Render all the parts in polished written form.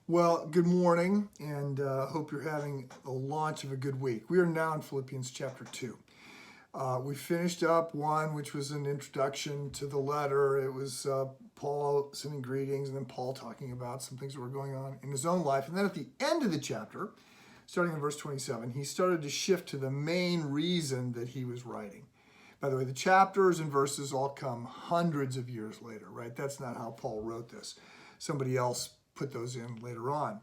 Well, good morning, and hope you're having the launch of a good week. We are now in Philippians chapter 2. We finished up 1, which was an introduction to the letter. It was Paul sending greetings, and then Paul talking about some things that were going on in his own life. And then at the end of the chapter, starting in verse 27, he started to shift to the main reason that he was writing. By the way, the chapters and verses all come hundreds of years later, right? That's not how Paul wrote this. Somebody else put those in later on.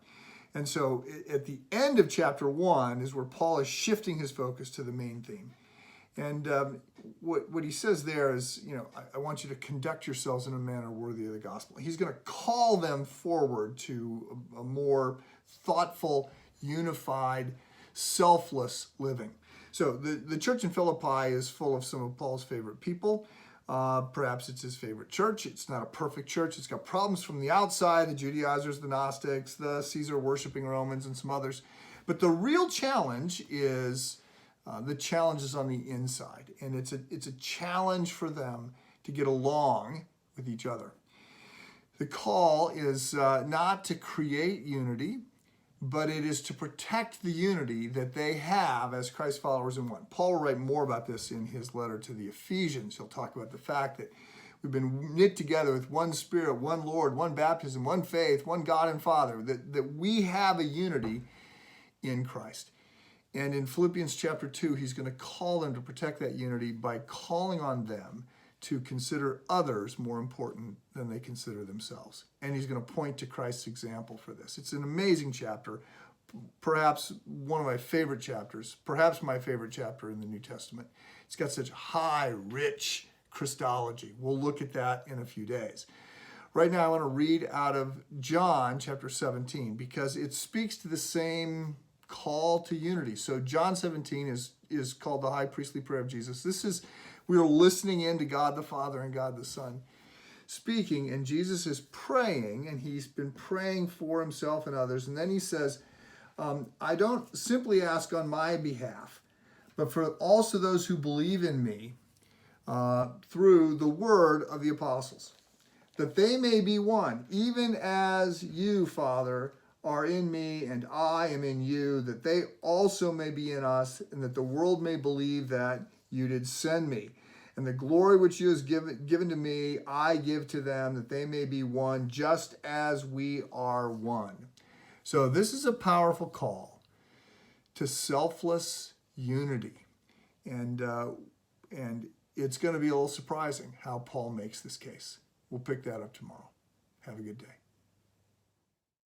And so at the end of chapter 1 is where Paul is shifting his focus to the main theme. And what he says there is, I want you to conduct yourselves in a manner worthy of the gospel. He's going to call them forward to a more thoughtful, unified, selfless living. So the church in Philippi is full of some of Paul's favorite people. Perhaps it's his favorite church. It's not a perfect church. It's got problems from the outside, the Judaizers, the Gnostics, the Caesar worshiping Romans, and some others. But the real challenge is the challenge is on the inside. And it's a challenge for them to get along with each other. The call is not to create unity, but it is to protect the unity that they have as Christ followers in one. Paul will write more about this in his letter to the Ephesians. He'll talk about the fact that we've been knit together with one Spirit, one Lord, one baptism, one faith, one God and Father, that we have a unity in Christ. And in Philippians chapter 2, he's going to call them to protect that unity by calling on them to consider others more important than they consider themselves. And he's going to point to Christ's example for this. It's an amazing chapter, perhaps one of my favorite chapters, perhaps my favorite chapter in the New Testament. It's got such high, rich Christology. We'll look at that in a few days. Right now, I want to read out of John chapter 17 because it speaks to the same call to unity. So John 17 is called the high priestly prayer of Jesus. We are listening in to God the Father and God the Son speaking, and Jesus is praying, and he's been praying for himself and others. And then he says, I don't simply ask on my behalf, but for also those who believe in me through the word of the apostles, that they may be one, even as you, Father, are in me and I am in you, that they also may be in us, and that the world may believe that you did send me. And the glory which you have given to me, I give to them, that they may be one, just as we are one. So this is a powerful call to selfless unity. And it's going to be a little surprising how Paul makes this case. We'll pick that up tomorrow. Have a good day.